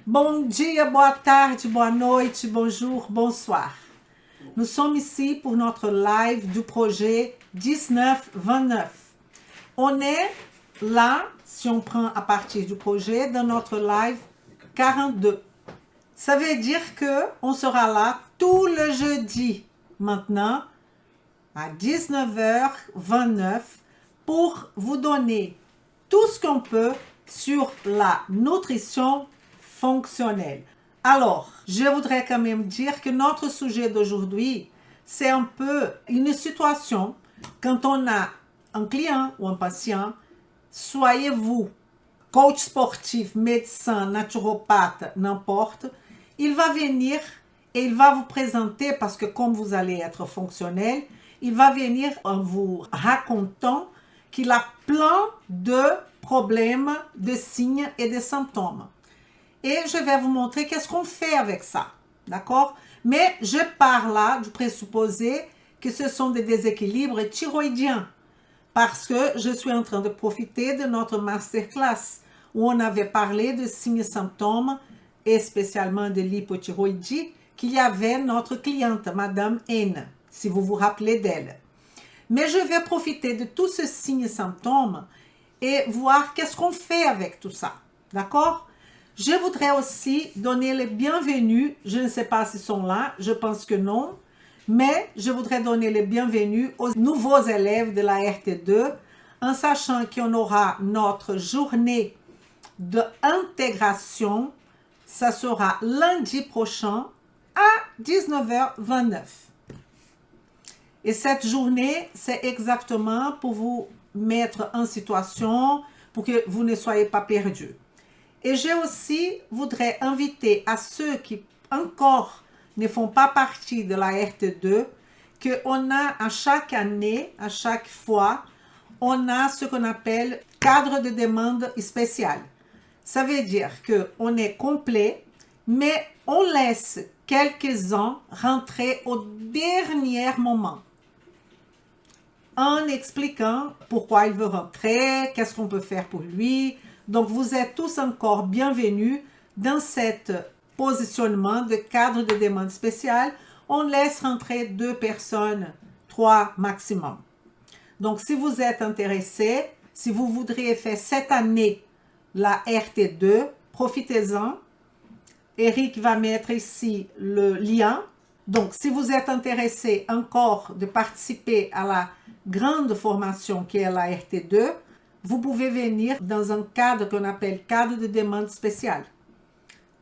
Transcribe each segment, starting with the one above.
Bom dia, boa tarde, boa noite, bonjour, bonsoir. Nous sommes ici pour notre live du projet 19-29. On est là, si on prend à partir du projet, dans notre live 42. Ça veut dire qu'on sera là tout le jeudi maintenant à 19h29 pour vous donner tout ce qu'on peut sur la nutrition fonctionnelle. Alors, je voudrais quand même dire que notre sujet d'aujourd'hui, c'est un peu une situation quand on a un client ou un patient, soyez-vous coach sportif, médecin, naturopathe, n'importe, il va venir et il va vous présenter, parce que comme vous allez être fonctionnel, il va venir en vous racontant qu'il a plein de problèmes, de signes et de symptômes. Et je vais vous montrer qu'est-ce qu'on fait avec ça, d'accord? Mais je pars là du présupposé que ce sont des déséquilibres thyroïdiens, parce que je suis en train de profiter de notre masterclass où on avait parlé de signes et symptômes et spécialement de l'hypothyroïdie qu'il y avait notre cliente, Madame N, si vous vous rappelez d'elle. Mais je vais profiter de tous ces signes et symptômes et voir qu'est-ce qu'on fait avec tout ça, d'accord? Je voudrais aussi donner les bienvenus, je ne sais pas s'ils sont là, je pense que non, mais je voudrais donner les bienvenus aux nouveaux élèves de la RT2 en sachant qu'on aura notre journée d'intégration, ça sera lundi prochain à 19h29. Et cette journée, c'est exactement pour vous mettre en situation, pour que vous ne soyez pas perdus. Et je aussi voudrais inviter à ceux qui encore ne font pas partie de la RT2, qu'on a à chaque année, à chaque fois, on a ce qu'on appelle cadre de demande spécial. Ça veut dire qu'on est complet, mais on laisse quelques-uns rentrer au dernier moment en expliquant pourquoi il veut rentrer, qu'est-ce qu'on peut faire pour lui. Donc, vous êtes tous encore bienvenus dans cet positionnement de cadre de demande spéciale. On laisse rentrer 2 personnes, 3 maximum. Donc, si vous êtes intéressé, si vous voudriez faire cette année la RT2, profitez-en. Eric va mettre ici le lien. Donc, si vous êtes intéressé encore de participer à la grande formation qui est la RT2, vous pouvez venir dans un cadre qu'on appelle cadre de demande spéciale.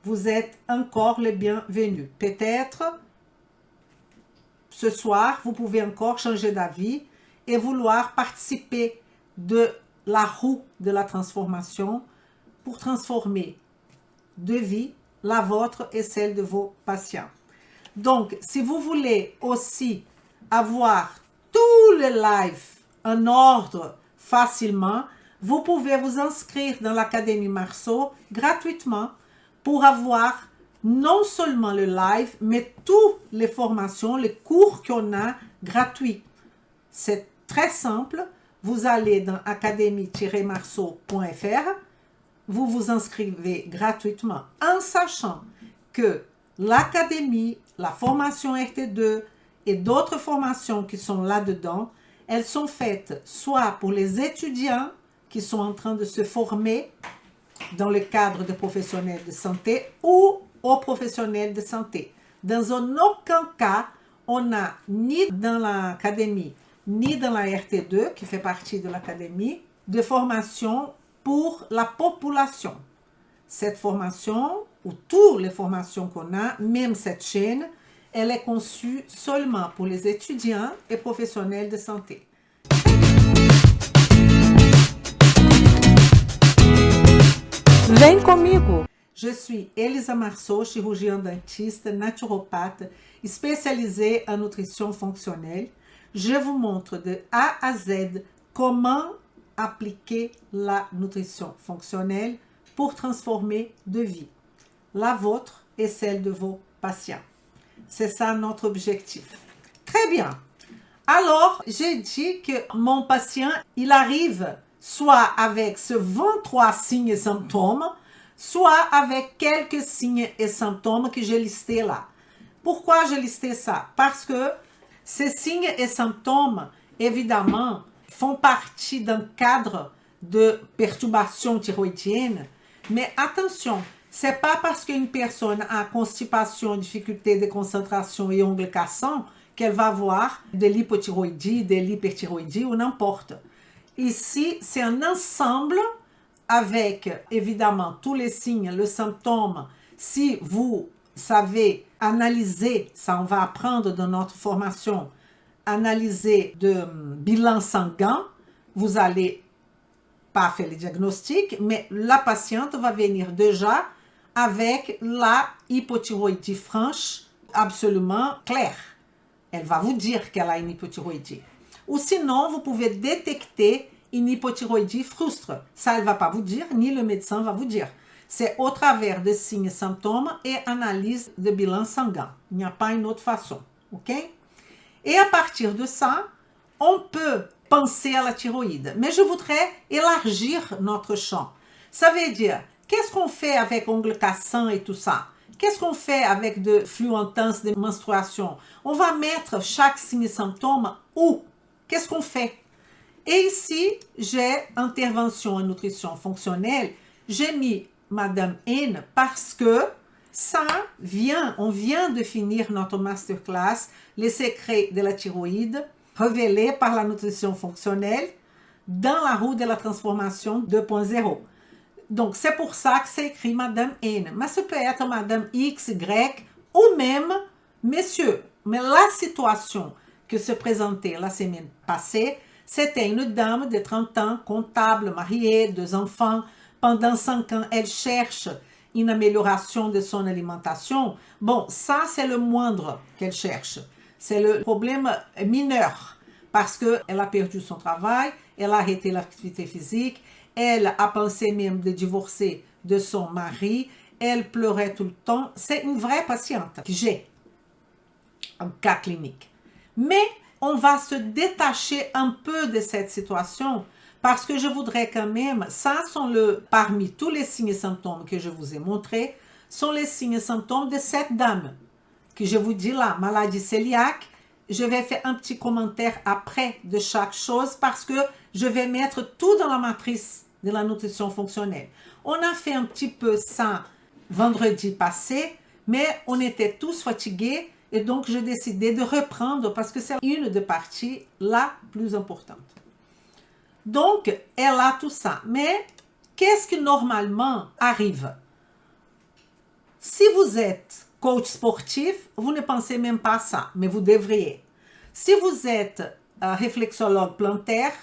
Vous êtes encore les bienvenus. Peut-être ce soir, vous pouvez encore changer d'avis et vouloir participer de la roue de la transformation pour transformer de vie, la vôtre et celle de vos patients. Donc, si vous voulez aussi avoir tous les lives en ordre facilement, vous pouvez vous inscrire dans l'Académie Marceau gratuitement pour avoir non seulement le live, mais toutes les formations, les cours qu'on a gratuits. C'est très simple. Vous allez dans académie-marceau.fr, vous vous inscrivez gratuitement en sachant que l'Académie, la formation RT2 et d'autres formations qui sont là-dedans, elles sont faites soit pour les étudiants qui sont en train de se former dans le cadre de professionnels de santé ou aux professionnels de santé. Dans aucun cas, on n'a ni dans l'académie, ni dans la RT2, qui fait partie de l'académie, de formation pour la population. Cette formation, ou toutes les formations qu'on a, même cette chaîne, elle est conçue seulement pour les étudiants et professionnels de santé. Vem comigo! Je suis Elisa Marceau, chirurgienne dentiste, naturopathe, spécialisée en nutrition fonctionnelle. Je vous montre de A à Z comment appliquer la nutrition fonctionnelle pour transformer de vie, la vôtre et celle de vos patients. C'est ça notre objectif. Très bien. Alors, j'ai dit que mon patient, il arrive soit avec ce 23 signes et symptômes, soit avec quelques signes et symptômes que j'ai listés là. Pourquoi j'ai listé ça? Parce que ces signes et symptômes, évidemment, font partie d'un cadre de perturbation thyroïdienne. Mais attention, c'est pas parce qu'une personne a constipation, difficulté de concentration et ongles cassants qu'elle va avoir de l'hypothyroïdie, de l'hyperthyroïdie ou n'importe. Ici, c'est un ensemble avec, évidemment, tous les signes, le symptôme. Si vous savez analyser, ça on va apprendre dans notre formation, analyser de bilan sanguin, vous allez pas faire le diagnostic, mais la patiente va venir déjà avec la hypothyroïdie franche absolument claire. Elle va vous dire qu'elle a une hypothyroïdie. Ou sinon, vous pouvez détecter une hypothyroïdie frustre. Ça, elle ne va pas vous dire, ni le médecin va vous dire. C'est au travers des signes et symptômes et analyse de bilan sanguin. Il n'y a pas une autre façon. OK? Et à partir de ça, on peut penser à la thyroïde. Mais je voudrais élargir notre champ. Ça veut dire, qu'est-ce qu'on fait avec ongles cassants et tout ça? Qu'est-ce qu'on fait avec de flux intenses de menstruation? On va mettre chaque signe et symptôme où? Qu'est-ce qu'on fait? Et ici, j'ai intervention en nutrition fonctionnelle. J'ai mis Madame N parce que ça vient, on vient de finir notre masterclass, les secrets de la thyroïde, révélés par la nutrition fonctionnelle dans la roue de la transformation 2.0. Donc, c'est pour ça que c'est écrit Madame N. Mais ça peut être Madame X, Y ou même Messieurs. Mais la situation que se présentait la semaine passée, c'était une dame de 30 ans, comptable, mariée, 2 enfants. Pendant 5 ans, elle cherche une amélioration de son alimentation. Bon, ça, c'est le moindre qu'elle cherche. C'est le problème mineur parce qu'elle a perdu son travail, elle a arrêté l'activité physique, elle a pensé même de divorcer de son mari, elle pleurait tout le temps. C'est une vraie patiente que j'ai, un cas clinique. Mais on va se détacher un peu de cette situation parce que je voudrais quand même, ça sont parmi tous les signes et symptômes que je vous ai montrés, sont les signes et symptômes de cette dame que je vous dis là, maladie cœliaque. Je vais faire un petit commentaire après de chaque chose parce que je vais mettre tout dans la matrice de la nutrition fonctionnelle. On a fait un petit peu ça vendredi passé, mais on était tous fatigués et donc j'ai décidé de reprendre parce que c'est une des parties la plus importante. Donc, elle a tout ça. Mais qu'est-ce qui normalement arrive? Si vous êtes coach sportif, vous ne pensez même pas à ça, mais vous devriez. Si vous êtes réflexologue plantaire,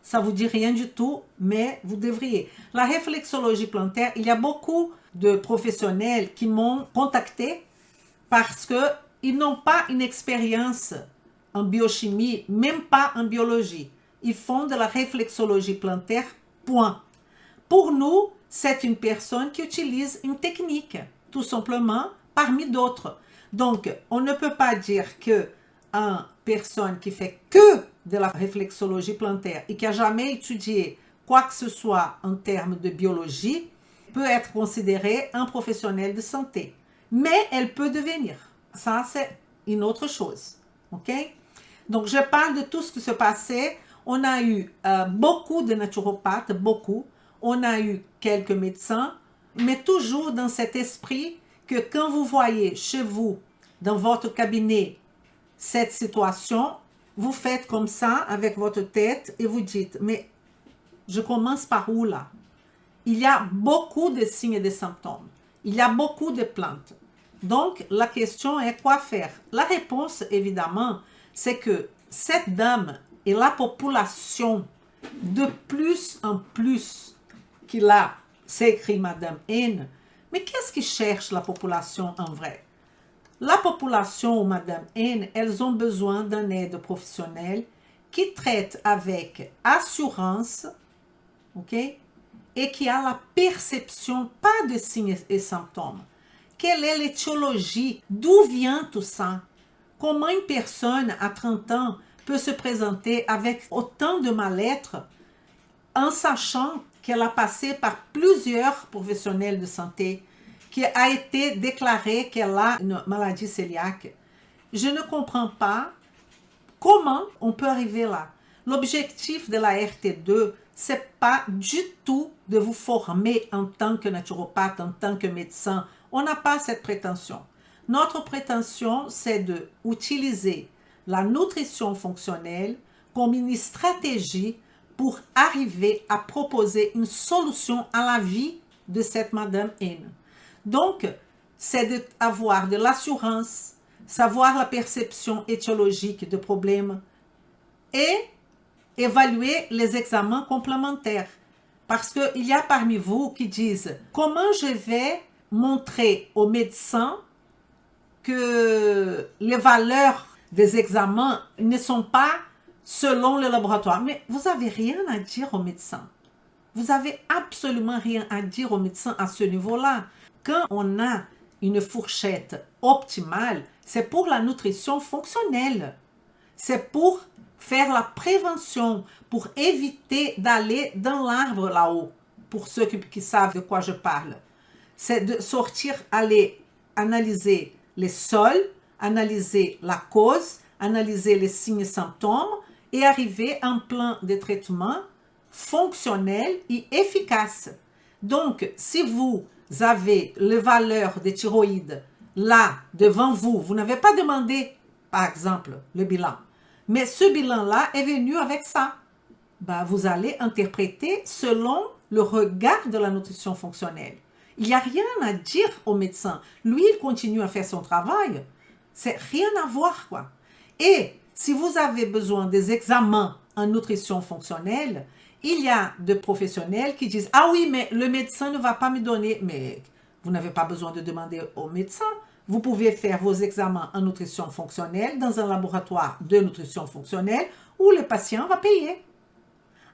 ça ne vous dit rien du tout, mais vous devriez. La réflexologie plantaire, il y a beaucoup de professionnels qui m'ont contacté parce qu'ils n'ont pas une expérience en biochimie, même pas en biologie. Ils font de la réflexologie plantaire, point. Pour nous, c'est une personne qui utilise une technique, tout simplement, parmi d'autres. Donc, on ne peut pas dire qu'une personne qui fait que de la réflexologie plantaire et qui n'a jamais étudié quoi que ce soit en termes de biologie peut être considérée un professionnel de santé. Mais elle peut devenir. Ça, c'est une autre chose. OK? Donc, je parle de tout ce qui se passait. On a eu beaucoup de naturopathes, beaucoup. On a eu quelques médecins, mais toujours dans cet esprit que quand vous voyez chez vous, dans votre cabinet, cette situation, vous faites comme ça avec votre tête et vous dites, mais je commence par où là? Il y a beaucoup de signes et de symptômes. Il y a beaucoup de plantes. Donc, la question est quoi faire? La réponse, évidemment, c'est que cette dame et la population de plus en plus qu'il a, c'est écrit Madame N. Mais qu'est-ce qui cherche la population en vrai? La population ou Madame N, elles ont besoin d'un aide professionnel qui traite avec assurance, ok? Et qui a la perception, pas de signes et symptômes. Quelle est l'étiologie? D'où vient tout ça? Comment une personne à 30 ans peut se présenter avec autant de mal-être en sachant qu'elle a passé par plusieurs professionnels de santé, qui a été déclaré qu'elle a une maladie cœliaque. Je ne comprends pas comment on peut arriver là. L'objectif de la RT2, c'est pas du tout de vous former en tant que naturopathe, en tant que médecin. On n'a pas cette prétention. Notre prétention, c'est d'utiliser la nutrition fonctionnelle comme une stratégie pour arriver à proposer une solution à la vie de cette Madame N. Donc, c'est d'avoir de l'assurance, savoir la perception étiologique de problèmes et évaluer les examens complémentaires. Parce qu'il y a parmi vous qui disent « Comment je vais montrer aux médecins que les valeurs des examens ne sont pas selon le laboratoire ?» Mais vous n'avez rien à dire aux médecins. Vous n'avez absolument rien à dire aux médecins à ce niveau-là. Quand on a une fourchette optimale, c'est pour la nutrition fonctionnelle. C'est pour faire la prévention, pour éviter d'aller dans l'arbre là-haut, pour ceux qui savent de quoi je parle. C'est de sortir, aller analyser les sols, analyser la cause, analyser les signes et symptômes et arriver à un plan de traitement fonctionnel et efficace. Donc, si vous avez les valeurs de thyroïde là, devant vous, vous n'avez pas demandé, par exemple, le bilan, mais ce bilan-là est venu avec ça. Ben, vous allez interpréter selon le regard de la nutrition fonctionnelle. Il n'y a rien à dire au médecin. Lui, il continue à faire son travail. C'est rien à voir, quoi. Et si vous avez besoin des examens en nutrition fonctionnelle, il y a des professionnels qui disent « Ah oui, mais le médecin ne va pas me donner... » Mais vous n'avez pas besoin de demander au médecin. Vous pouvez faire vos examens en nutrition fonctionnelle dans un laboratoire de nutrition fonctionnelle où le patient va payer.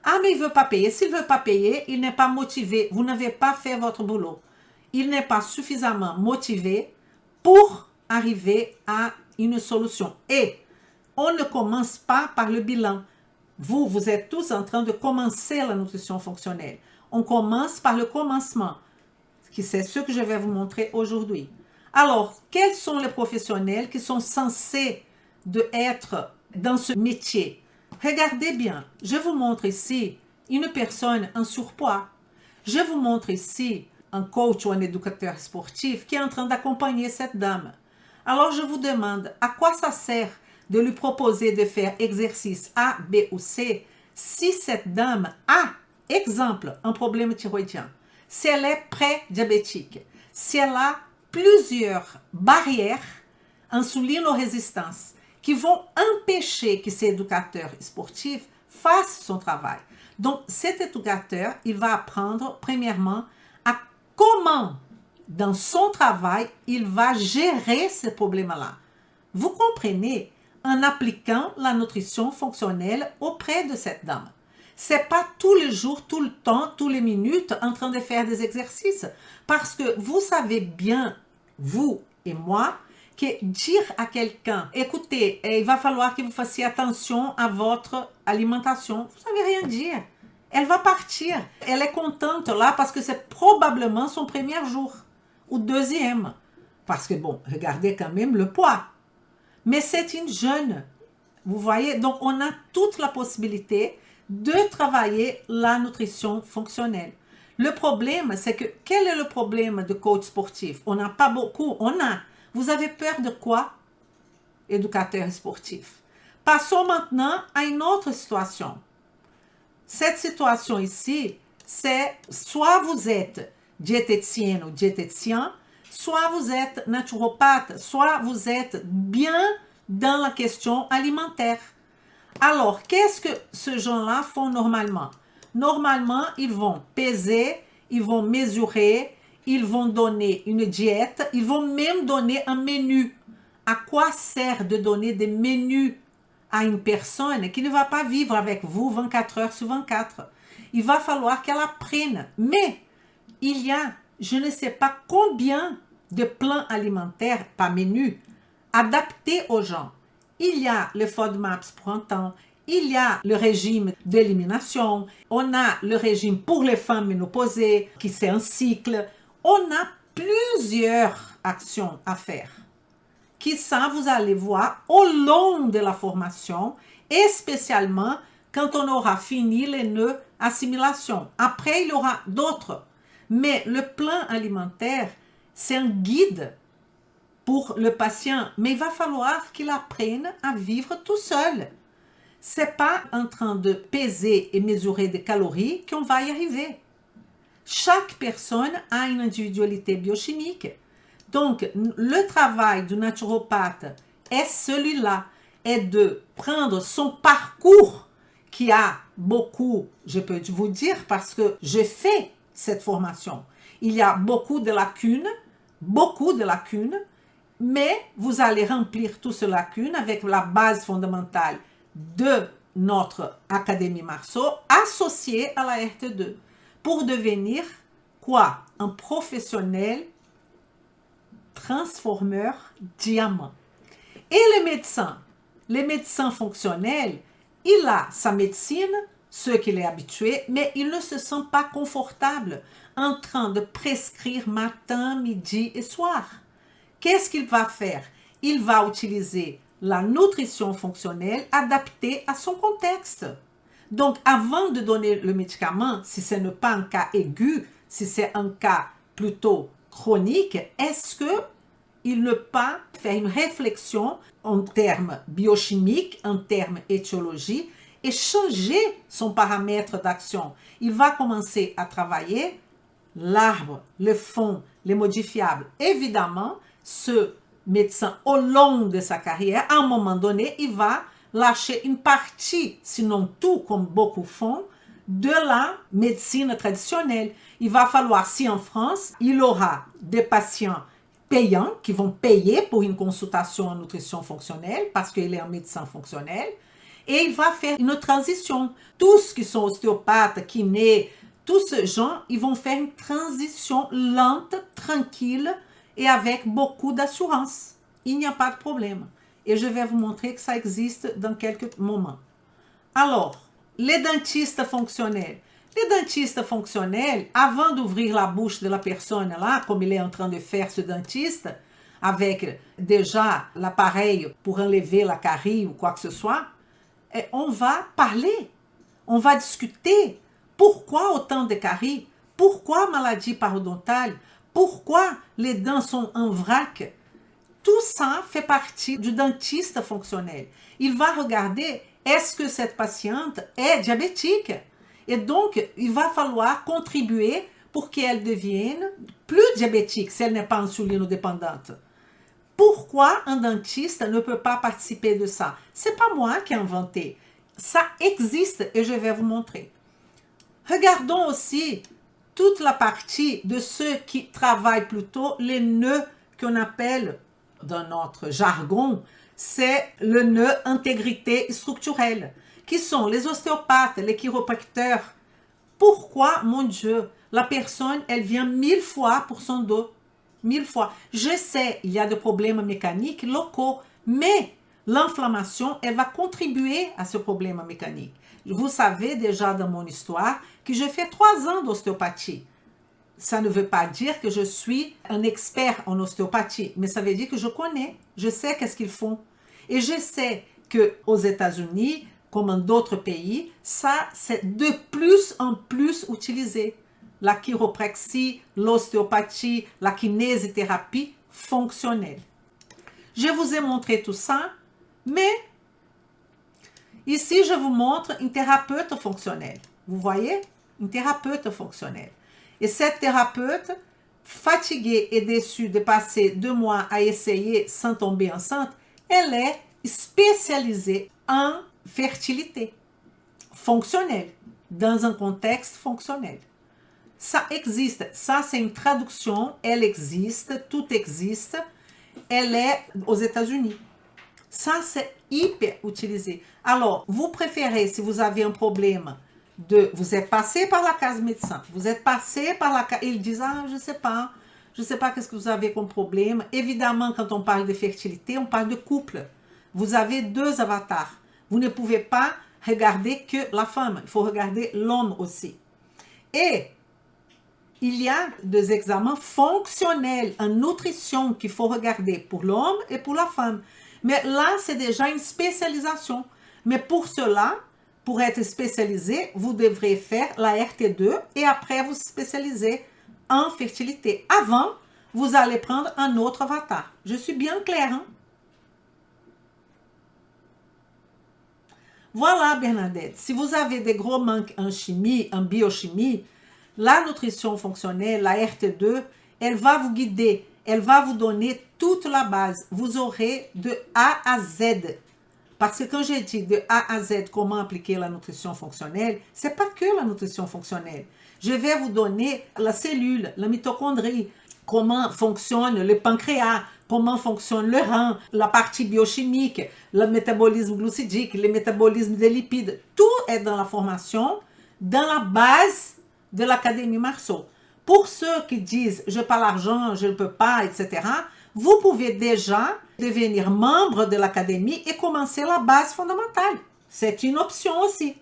Ah, mais il ne veut pas payer. S'il ne veut pas payer, il n'est pas motivé. Vous n'avez pas fait votre boulot. Il n'est pas suffisamment motivé pour arriver à une solution. Et on ne commence pas par le bilan. Vous êtes tous en train de commencer la nutrition fonctionnelle. On commence par le commencement, qui c'est ce que je vais vous montrer aujourd'hui. Alors, quels sont les professionnels qui sont censés être dans ce métier? Regardez bien, je vous montre ici une personne en surpoids. Je vous montre ici un coach ou un éducateur sportif qui est en train d'accompagner cette dame. Alors, je vous demande, à quoi ça sert de lui proposer de faire exercice A, B ou C si cette dame a, exemple, un problème thyroïdien, si elle est pré-diabétique, si elle a plusieurs barrières insulino-résistance qui vont empêcher que cet éducateur sportif fasse son travail. Donc, cet éducateur, il va apprendre premièrement à comment, dans son travail, il va gérer ces problèmes-là. Vous comprenez? En appliquant la nutrition fonctionnelle auprès de cette dame. C'est pas tous les jours, tout le temps, toutes les minutes en train de faire des exercices. Parce que vous savez bien, vous et moi, que dire à quelqu'un, écoutez, il va falloir que vous fassiez attention à votre alimentation, vous ne savez rien dire. Elle va partir. Elle est contente là parce que c'est probablement son premier jour ou deuxième. Parce que bon, regardez quand même le poids. Mais c'est une jeune, vous voyez, donc on a toute la possibilité de travailler la nutrition fonctionnelle. Le problème, c'est que, quel est le problème de coach sportif? On n'a pas beaucoup, vous avez peur de quoi? Éducateur sportif. Passons maintenant à une autre situation. Cette situation ici, c'est soit vous êtes diététicienne ou diététicien, soit vous êtes naturopathe, soit vous êtes bien dans la question alimentaire. Alors, qu'est-ce que ces gens-là font normalement? Normalement, ils vont peser, ils vont mesurer, ils vont donner une diète, ils vont même donner un menu. À quoi sert de donner des menus à une personne qui ne va pas vivre avec vous 24 heures sur 24? Il va falloir qu'elle apprenne. Mais il y a, je ne sais pas combien de plans alimentaires par menu adaptés aux gens. Il y a le FODMAPs pour un temps, Il y a le régime d'élimination, on a le régime pour les femmes ménopausées, qui c'est un cycle. On a plusieurs actions à faire. Qui ça, vous allez voir au long de la formation, et spécialement quand on aura fini les nœuds assimilation. Après, il y aura d'autres. Mais le plan alimentaire, c'est un guide pour le patient, mais il va falloir qu'il apprenne à vivre tout seul. C'est pas en train de peser et mesurer des calories qu'on va y arriver. Chaque personne a une individualité biochimique. Donc, le travail du naturopathe est celui-là, est de prendre son parcours qui a beaucoup, je peux vous dire, parce que j'ai fait cette formation. Il y a beaucoup de lacunes, mais vous allez remplir toutes ces lacunes avec la base fondamentale de notre Académie Marceau associée à la RT2 pour devenir quoi? Un professionnel transformeur diamant. Et les médecins fonctionnels, il a sa médecine, ce qu'il est habitué, mais il ne se sent pas confortable en train de prescrire matin, midi et soir. Qu'est-ce qu'il va faire? Il va utiliser la nutrition fonctionnelle adaptée à son contexte. Donc, avant de donner le médicament, si ce n'est pas un cas aigu, si c'est un cas plutôt chronique, est-ce qu'il ne peut pas faire une réflexion en termes biochimiques, en termes étiologie, et changer son paramètre d'action? Il va commencer à travailler l'arbre, le fond, les modifiables. Évidemment, ce médecin, au long de sa carrière, à un moment donné, il va lâcher une partie, sinon tout, comme beaucoup font, de la médecine traditionnelle. Il va falloir, si en France, il aura des patients payants qui vont payer pour une consultation en nutrition fonctionnelle parce qu'il est un médecin fonctionnel, et il va faire une transition. Tous qui sont ostéopathes, kinés, tous ces gens, ils vont faire une transition lente, tranquille, et avec beaucoup d'assurance. Il n'y a pas de problème. Et je vais vous montrer que ça existe dans quelques moments. Alors, les dentistes fonctionnels. Les dentistes fonctionnels, avant d'ouvrir la bouche de la personne là, comme il est en train de faire ce dentiste, avec déjà l'appareil pour enlever la carie ou quoi que ce soit, on va parler, on va discuter. Pourquoi autant de caries? Pourquoi maladie parodontale? Pourquoi les dents sont en vrac? Tout ça fait partie du dentiste fonctionnel. Il va regarder, est-ce que cette patiente est diabétique? Et donc, il va falloir contribuer pour qu'elle devienne plus diabétique si elle n'est pas insulinodépendante. Pourquoi un dentiste ne peut pas participer de ça? Ce n'est pas moi qui ai inventé. Ça existe et je vais vous montrer. Regardons aussi toute la partie de ceux qui travaillent plutôt les nœuds qu'on appelle, dans notre jargon, c'est le nœud intégrité structurelle, qui sont les ostéopathes, les chiropracteurs. Pourquoi, mon Dieu, la personne, elle vient 1000 fois pour son dos? 1000 fois. Je sais, il y a des problèmes mécaniques locaux, mais l'inflammation, elle va contribuer à ce problème mécanique. Vous savez déjà dans mon histoire que je fais 3 ans d'ostéopathie. Ça ne veut pas dire que je suis un expert en ostéopathie, mais ça veut dire que je connais, je sais qu'est-ce qu'ils font. Et je sais qu'aux États-Unis, comme en d'autres pays, ça, c'est de plus en plus utilisé. La chiropraxie, l'ostéopathie, la kinésithérapie fonctionnelle. Je vous ai montré tout ça, mais ici, je vous montre une thérapeute fonctionnelle. Vous voyez? Une thérapeute fonctionnelle. Et cette thérapeute, fatiguée et déçue de passer 2 mois à essayer sans tomber enceinte, elle est spécialisée en fertilité fonctionnelle, dans un contexte fonctionnel. Ça existe, ça c'est une traduction, elle existe, tout existe, elle est aux États-Unis. Ça c'est hyper utilisé. Alors, vous préférez, si vous avez un problème, vous êtes passé par la case médecin, vous êtes passé par la case, ils disent, ah, je sais pas qu'est-ce que vous avez comme problème. Évidemment, quand on parle de fertilité, on parle de couple. Vous avez 2 avatars. Vous ne pouvez pas regarder que la femme, il faut regarder l'homme aussi. Et il y a des examens fonctionnels en nutrition qu'il faut regarder pour l'homme et pour la femme. Mais là, c'est déjà une spécialisation. Mais pour cela, pour être spécialisé, vous devrez faire la RT2 et après vous spécialiser en fertilité. Avant, vous allez prendre un autre avatar. Je suis bien claire, hein? Voilà, Bernadette. Si vous avez des gros manques en chimie, en biochimie, la nutrition fonctionnelle, la RT2, elle va vous guider. Elle va vous donner toute la base. Vous aurez de A à Z. Parce que quand j'ai dit de A à Z comment appliquer la nutrition fonctionnelle, c'est pas que la nutrition fonctionnelle. Je vais vous donner la cellule, la mitochondrie, comment fonctionne le pancréas, comment fonctionne le rein, la partie biochimique, le métabolisme glucidique, le métabolisme des lipides. Tout est dans la formation, dans la base de l'Académie Marceau. Pour ceux qui disent « je n'ai pas l'argent, je ne peux pas », etc., vous pouvez déjà devenir membre de l'Académie et commencer la base fondamentale. C'est une option aussi.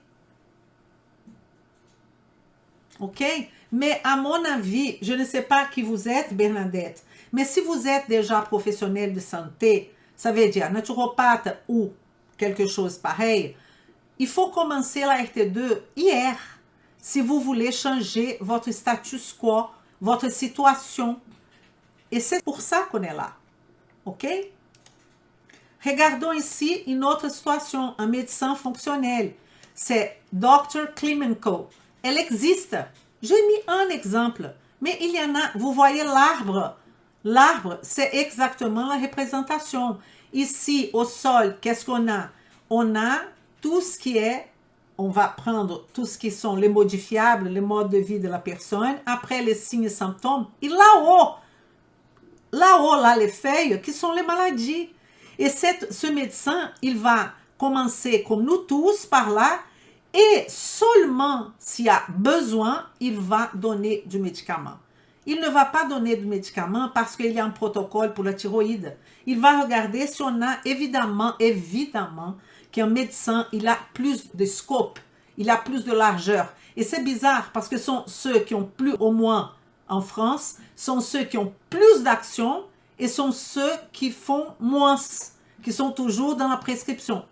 OK? Mais à mon avis, je ne sais pas qui vous êtes, Bernadette, mais si vous êtes déjà professionnel de santé, ça veut dire naturopathe ou quelque chose pareil, il faut commencer la RT2 hier, si vous voulez changer votre status quo, votre situation. Et c'est pour ça qu'on est là. OK? Regardons ici une autre situation, un médecin fonctionnel. C'est Dr. Klimenko. Elle existe. J'ai mis un exemple, mais il y en a. Vous voyez l'arbre. L'arbre, c'est exactement la représentation. Ici, au sol, qu'est-ce qu'on a? On a tout ce qui est, on va prendre tout ce qui sont les modifiables, les modes de vie de la personne, après les signes et symptômes, et là-haut, là, les feuilles qui sont les maladies. Et ce médecin, il va commencer, comme nous tous, par là, et seulement s'il y a besoin, il va donner du médicament. Il ne va pas donner du médicament parce qu'il y a un protocole pour la thyroïde. Il va regarder si on a évidemment qu'un médecin, il a plus de scope, il a plus de largeur. Et c'est bizarre parce que sont ceux qui ont plus au moins en France, sont ceux qui ont plus d'action et sont ceux qui font moins, qui sont toujours dans la prescription.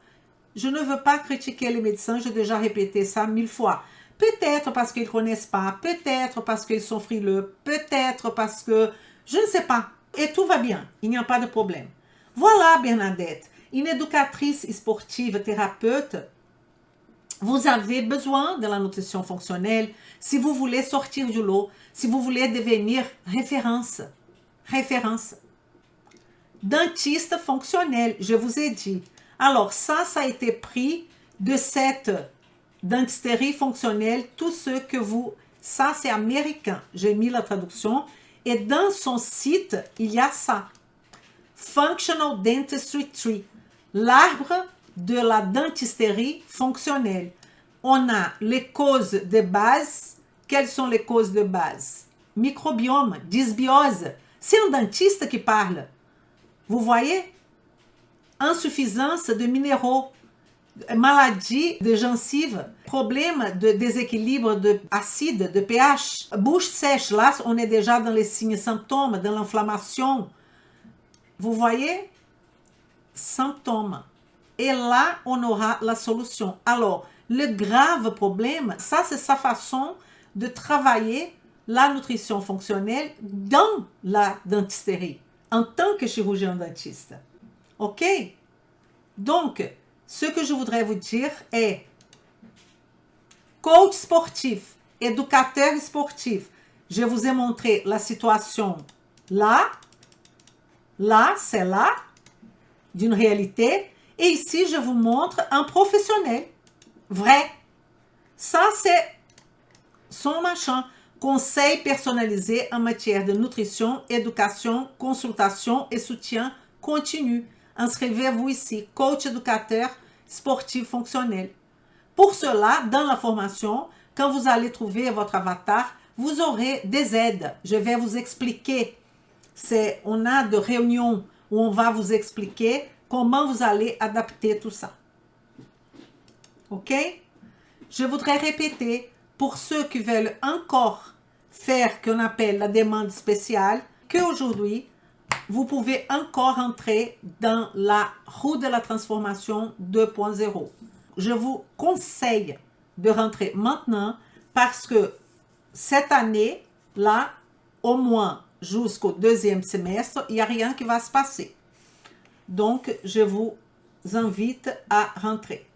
Je ne veux pas critiquer les médecins, j'ai déjà répété ça 1000 fois. Peut-être parce qu'ils ne connaissent pas, peut-être parce qu'ils sont frileux, peut-être parce que, je ne sais pas. Et tout va bien, il n'y a pas de problème. Voilà Bernadette, une éducatrice sportive thérapeute. Vous avez besoin de la nutrition fonctionnelle si vous voulez sortir du lot, si vous voulez devenir référence. Référence. Dentiste fonctionnel, je vous ai dit. Alors ça a été pris de cette dentisterie fonctionnelle, tout ce que vous... Ça, c'est américain. J'ai mis la traduction. Et dans son site, il y a ça. Functional Dentistry Tree. L'arbre de la dentisterie fonctionnelle. On a les causes de base. Quelles sont les causes de base? Microbiome, dysbiose. C'est un dentiste qui parle. Vous voyez? Insuffisance de minéraux, maladie de gencives, problème de déséquilibre de acide, de pH, bouche sèche, là on est déjà dans les signes et symptômes, dans l'inflammation. Vous voyez? Symptômes. Et là, on aura la solution. Alors, le grave problème, ça c'est sa façon de travailler la nutrition fonctionnelle dans la dentisterie, en tant que chirurgien dentiste. OK? Donc, ce que je voudrais vous dire est coach sportif, éducateur sportif. Je vous ai montré la situation là, c'est là, d'une réalité. Et ici, je vous montre un professionnel, vrai. Ça, c'est son machin. Conseil personnalisé en matière de nutrition, éducation, consultation et soutien continu. Inscrivez-vous ici, coach éducateur sportif fonctionnel. Pour cela, dans la formation, quand vous allez trouver votre avatar, vous aurez des aides. Je vais vous expliquer. On a des réunions où on va vous expliquer comment vous allez adapter tout ça. OK? Je voudrais répéter pour ceux qui veulent encore faire ce qu'on appelle la demande spéciale, qu'aujourd'hui, vous pouvez encore entrer dans la roue de la transformation 2.0. Je vous conseille de rentrer maintenant parce que cette année-là, au moins jusqu'au deuxième semestre, il n'y a rien qui va se passer. Donc, je vous invite à rentrer.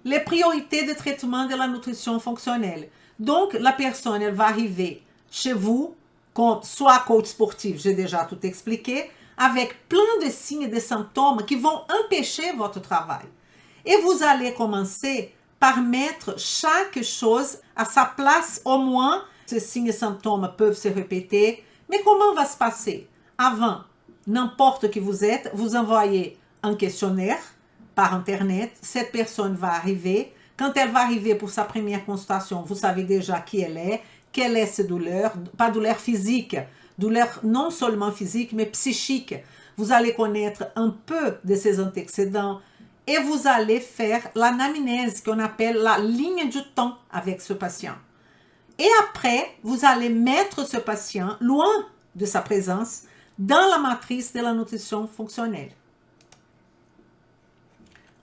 Les priorités de traitement de la nutrition fonctionnelle. Donc, la personne, elle va arriver chez vous, comme soit coach sportif, j'ai déjà tout expliqué, avec plein de signes et de symptômes qui vont empêcher votre travail. Et vous allez commencer par mettre chaque chose à sa place. Au moins, ces signes et symptômes peuvent se répéter. Mais comment va se passer? Avant, n'importe qui vous êtes, vous envoyez un questionnaire par Internet. Cette personne va arriver. Quand elle va arriver pour sa première consultation, vous savez déjà qui elle est, quelle est ses douleurs, pas douleur physique, douleur non seulement physique, mais psychique. Vous allez connaître un peu de ses antécédents et vous allez faire l'anamnèse qu'on appelle la ligne du temps avec ce patient. Et après, vous allez mettre ce patient loin de sa présence dans la matrice de la nutrition fonctionnelle.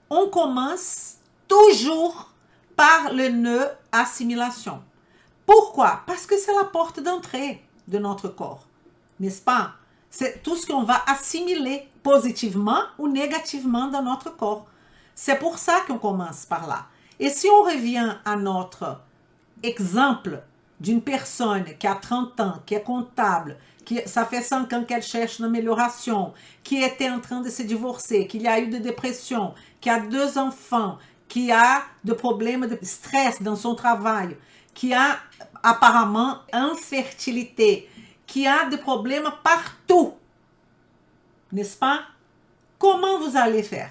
On commence toujours par le nœud assimilation. Pourquoi? Parce que c'est la porte d'entrée de notre corps, n'est-ce pas? C'est tout ce qu'on va assimiler positivement ou négativement dans notre corps. C'est pour ça qu'on commence par là. Et si on revient à notre exemple d'une personne qui a 30 ans, qui est comptable, ça fait 5 ans qu'elle cherche une amélioration, qui était en train de se divorcer, qui a eu de dépression, qui a 2 enfants, qui a des problèmes de stress dans son travail, qui a apparemment infertilité, qui a des problèmes partout, n'est-ce pas? Comment vous allez faire?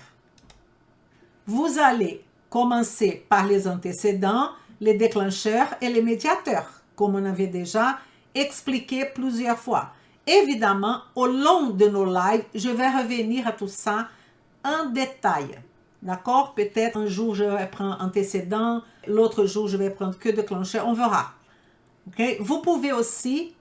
Vous allez commencer par les antécédents, les déclencheurs et les médiateurs, comme on avait déjà expliqué plusieurs fois. Évidemment, au long de nos lives, je vais revenir à tout ça en détail. D'accord? Peut-être un jour, je vais prendre antécédents, l'autre jour, je vais prendre que déclencheur, on verra. Okay? Vous pouvez aussi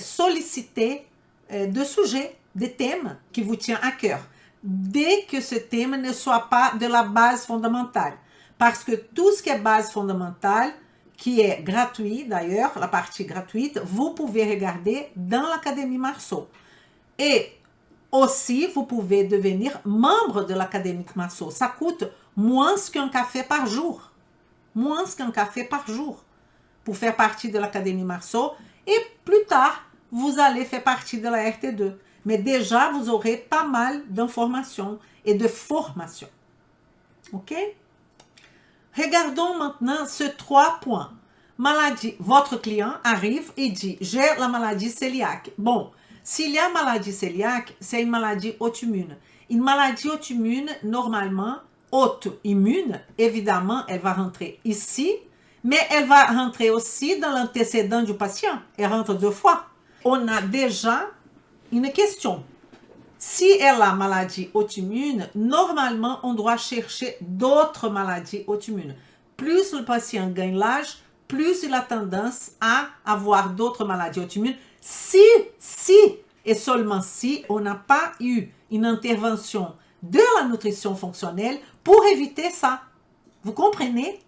solliciter des sujets, des thèmes qui vous tiennent à cœur, dès que ce thème ne soit pas de la base fondamentale. Parce que tout ce qui est base fondamentale, qui est gratuit d'ailleurs, la partie gratuite, vous pouvez regarder dans l'Académie Marceau. Et aussi, vous pouvez devenir membre de l'Académie Marceau. Ça coûte moins qu'un café par jour. Moins qu'un café par jour pour faire partie de l'Académie Marceau. Et plus tard, vous allez faire partie de la RT2. Mais déjà, vous aurez pas mal d'informations et de formations. OK? Regardons maintenant ces 3 points. Maladie, votre client arrive et dit, j'ai la maladie cœliaque. Bon, s'il y a maladie cœliaque, c'est une maladie auto-immune. Une maladie auto-immune, normalement, auto-immune, évidemment, elle va rentrer ici, mais elle va rentrer aussi dans l'antécédent du patient. Elle rentre 2 fois. On a déjà une question. Si elle a maladie auto-immune, normalement, on doit chercher d'autres maladies auto-immunes. Plus le patient gagne l'âge, plus il a tendance à avoir d'autres maladies auto-immunes. Si, et seulement si, on n'a pas eu une intervention de la nutrition fonctionnelle pour éviter ça. Vous comprenez?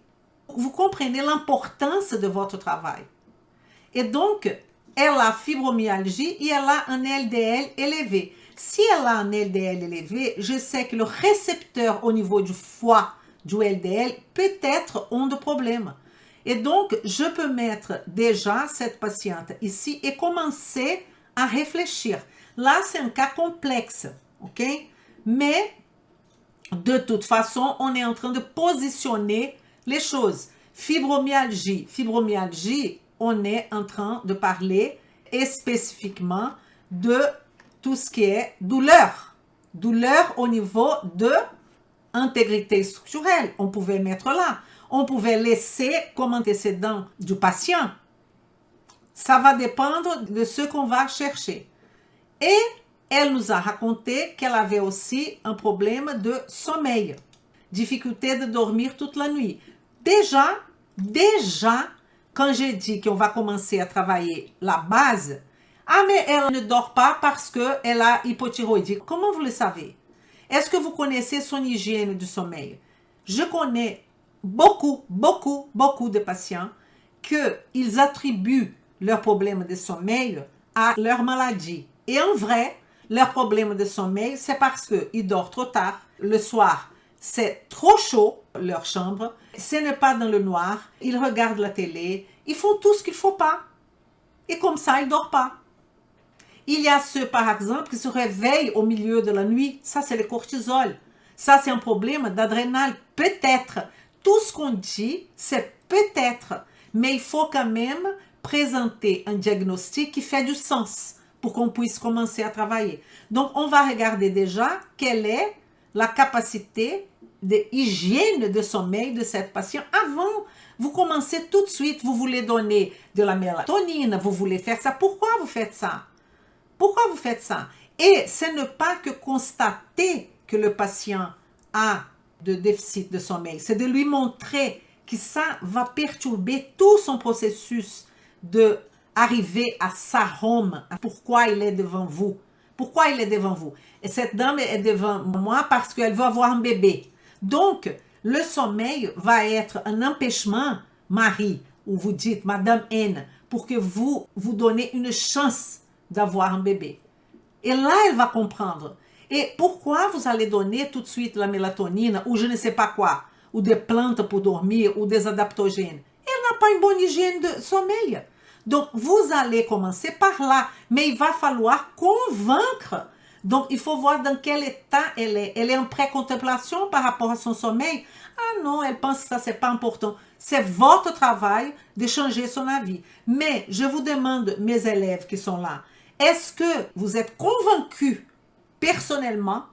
Vous comprenez l'importance de votre travail. Et donc, elle a fibromyalgie et elle a un LDL élevé. Si elle a un LDL élevé, je sais que le récepteur au niveau du foie du LDL peut-être ont de problèmes. Et donc, je peux mettre déjà cette patiente ici et commencer à réfléchir. Là, c'est un cas complexe, ok? Mais, de toute façon, on est en train de positionner les choses. Fibromyalgie, on est en train de parler spécifiquement de tout ce qui est douleur. Douleur au niveau de intégrité structurelle. On pouvait mettre là. On pouvait laisser comme antécédent du patient. Ça va dépendre de ce qu'on va chercher. Et elle nous a raconté qu'elle avait aussi un problème de sommeil. difficulté de dormir toute la nuit. Déjà, quand j'ai dit qu'on va commencer à travailler la base, ah mais elle ne dort pas parce qu'elle a hypothyroïdie. Comment vous le savez? Est-ce que vous connaissez son hygiène du sommeil? Je connais beaucoup de patients qu'ils attribuent leurs problèmes de sommeil à leur maladie. Et en vrai, leur problème de sommeil, c'est parce qu'ils dorment trop tard. Le soir, c'est trop chaud, leur chambre. Ce n'est pas dans le noir. Ils regardent la télé. Ils font tout ce qu'il ne faut pas. Et comme ça, ils ne dorment pas. Il y a ceux, par exemple, qui se réveillent au milieu de la nuit. Ça, c'est le cortisol. Ça, c'est un problème d'adrénal. Peut-être. Tout ce qu'on dit, c'est peut-être. Mais il faut quand même présenter un diagnostic qui fait du sens pour qu'on puisse commencer à travailler. Donc, on va regarder déjà quelle est la capacité d'hygiène de sommeil de cette patiente. Avant, vous commencez tout de suite, vous voulez donner de la mélatonine, vous voulez faire ça. Pourquoi vous faites ça? Pourquoi vous faites ça? Et ce n'est pas que constater que le patient a de déficit de sommeil, c'est de lui montrer que ça va perturber tout son processus de arriver à sa home. Pourquoi il est devant vous? Pourquoi il est devant vous? Et cette dame est devant moi parce qu'elle veut avoir un bébé. Donc, le sommeil va être un empêchement, Marie, ou vous dites Madame N, pour que vous donnez une chance d'avoir un bébé. Et là, elle va comprendre. Et pourquoi vous allez donner tout de suite la mélatonine ou je ne sais pas quoi, ou des plantes pour dormir, ou des adaptogènes? Elle n'a pas une bonne hygiène de sommeil. Donc, vous allez commencer par là, mais il va falloir convaincre. Donc, il faut voir dans quel état elle est. Elle est en pré-contemplation par rapport à son sommeil. Ah non, elle pense que ça, c'est pas important. C'est votre travail de changer son avis. Mais je vous demande, mes élèves qui sont là, est-ce que vous êtes convaincus personnellement,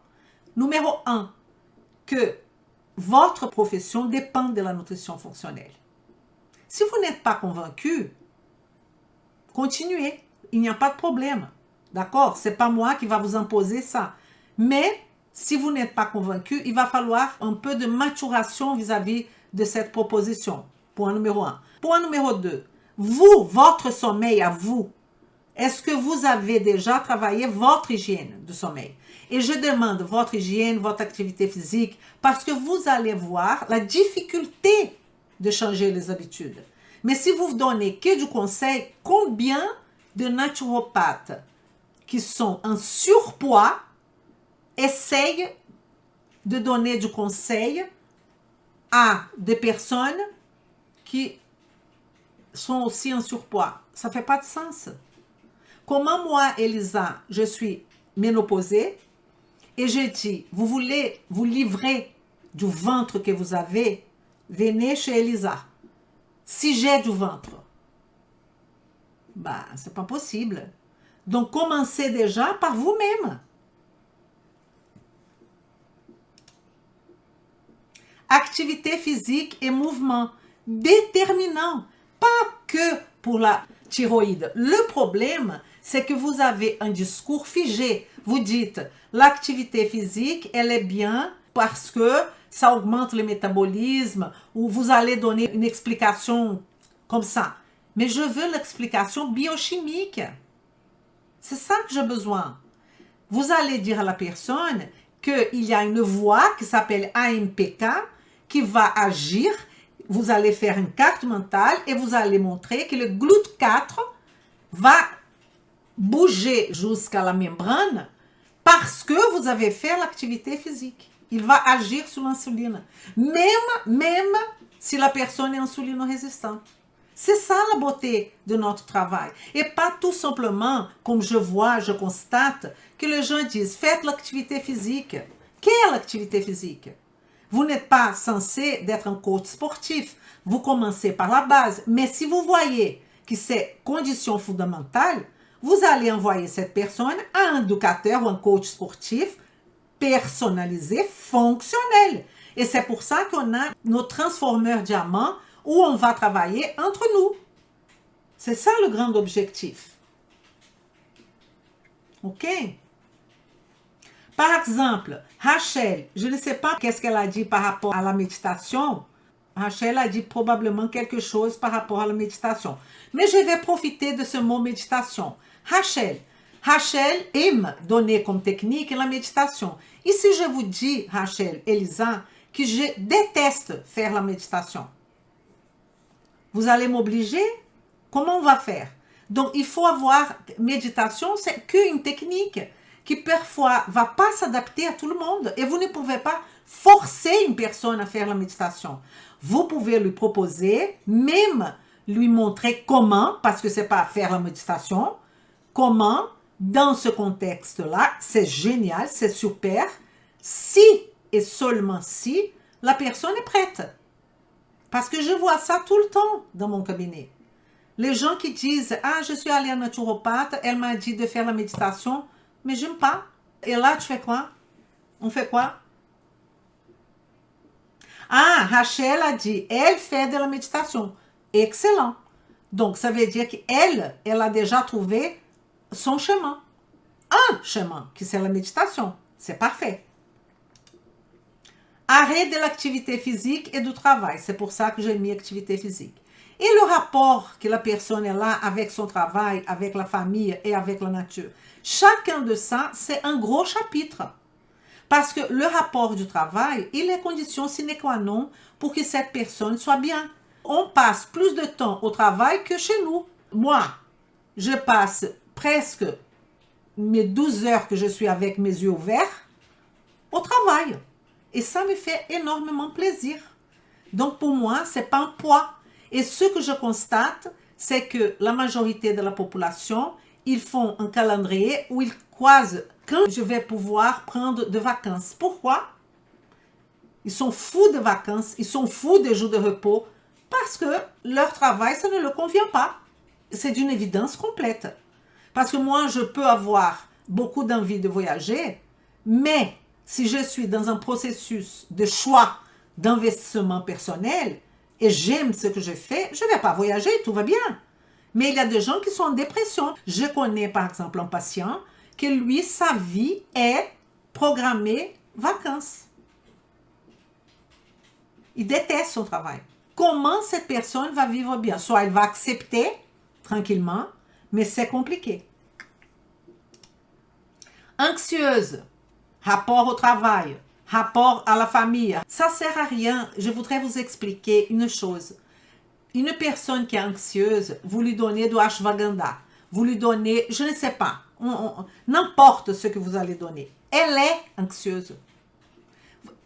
numéro 1, que votre profession dépend de la nutrition fonctionnelle? Si vous n'êtes pas convaincu, continuez, il n'y a pas de problème. D'accord? Ce n'est pas moi qui va vous imposer ça. Mais si vous n'êtes pas convaincu, il va falloir un peu de maturation vis-à-vis de cette proposition. Point numéro 1. Point numéro 2. Vous, votre sommeil à vous, est-ce que vous avez déjà travaillé votre hygiène de sommeil? Et je demande votre hygiène, votre activité physique, parce que vous allez voir la difficulté de changer les habitudes. Mais si vous donnez que du conseil, combien de naturopathes qui sont en surpoids essayent de donner du conseil à des personnes qui sont aussi en surpoids? Ça ne fait pas de sens. Comment moi, Elisa, je suis ménopausée et je dis, vous voulez vous livrer du ventre que vous avez, venez chez Elisa. Si j'ai du ventre, bah, c'est pas possible. Donc, commencez déjà par vous-même. Activité physique et mouvement déterminant, pas que pour la thyroïde. Le problème, c'est que vous avez un discours figé. Vous dites, l'activité physique, elle est bien parce que ça augmente le métabolisme, ou vous allez donner une explication comme ça. Mais je veux l'explication biochimique. C'est ça que j'ai besoin. Vous allez dire à la personne qu'il y a une voie qui s'appelle AMPK qui va agir. Vous allez faire une carte mentale et vous allez montrer que le GLUT4 va bouger jusqu'à la membrane parce que vous avez fait l'activité physique. Il va agir sur l'insuline. Même si la personne est insulino-résistante. C'est ça la beauté de notre travail. Et pas tout simplement, comme je vois, je constate, que les gens disent, faites l'activité physique. Quelle activité physique? Vous n'êtes pas censé d'être un coach sportif. Vous commencez par la base. Mais si vous voyez que c'est condition fondamentale, vous allez envoyer cette personne à un éducateur ou un coach sportif personnalisé, fonctionnel. Et c'est pour ça qu'on a nos transformeurs diamants où on va travailler entre nous. C'est ça le grand objectif. OK? Par exemple, Rachel, je ne sais pas qu'est-ce qu'elle a dit par rapport à la méditation. Rachel a dit probablement quelque chose par rapport à la méditation. Mais je vais profiter de ce mot méditation. Rachel aime donner comme technique la méditation. Et si je vous dis, Rachel, Elisa, que je déteste faire la méditation, vous allez m'obliger? Comment on va faire? Donc, il faut avoir méditation, c'est qu'une technique qui parfois va pas s'adapter à tout le monde. Et vous ne pouvez pas forcer une personne à faire la méditation. Vous pouvez lui proposer, même lui montrer comment, parce que c'est pas faire la méditation, comment, dans ce contexte-là, c'est génial, c'est super, si et seulement si la personne est prête. Parce que je vois ça tout le temps dans mon cabinet. Les gens qui disent, ah, je suis allée à naturopathe, elle m'a dit de faire la méditation, mais j'aime pas. Et là, tu fais quoi? On fait quoi? Ah, Rachel a dit, elle fait de la méditation. Excellent. Donc, ça veut dire qu'elle a déjà trouvé son chemin. Un chemin, qui c'est la méditation. C'est parfait. Arrêt de l'activité physique et du travail. C'est pour ça que j'ai mis activité physique. Et le rapport que la personne est là avec son travail, avec la famille et avec la nature. Chacun de ça, c'est un gros chapitre. Parce que le rapport du travail, il est condition sine qua non pour que cette personne soit bien. On passe plus de temps au travail que chez nous. Moi, je passe presque mes 12 heures que je suis avec mes yeux ouverts au travail. Et ça me fait énormément plaisir. Donc pour moi, ce n'est pas un poids. Et ce que je constate, c'est que la majorité de la population, ils font un calendrier où ils croisent quand je vais pouvoir prendre de vacances. Pourquoi? Ils sont fous de vacances, ils sont fous des jours de repos parce que leur travail, ça ne leur convient pas. C'est d'une évidence complète. Parce que moi, je peux avoir beaucoup d'envie de voyager, mais si je suis dans un processus de choix d'investissement personnel et j'aime ce que je fais, je ne vais pas voyager, tout va bien. Mais il y a des gens qui sont en dépression. Je connais par exemple un patient que lui, sa vie est programmée vacances. Il déteste son travail. Comment cette personne va vivre bien? Soit elle va accepter tranquillement, mais c'est compliqué. Anxieuse, rapport au travail, rapport à la famille. Ça ne sert à rien. Je voudrais vous expliquer une chose. Une personne qui est anxieuse, vous lui donnez du ashwagandha, vous lui donnez, je ne sais pas, n'importe ce que vous allez donner. Elle est anxieuse.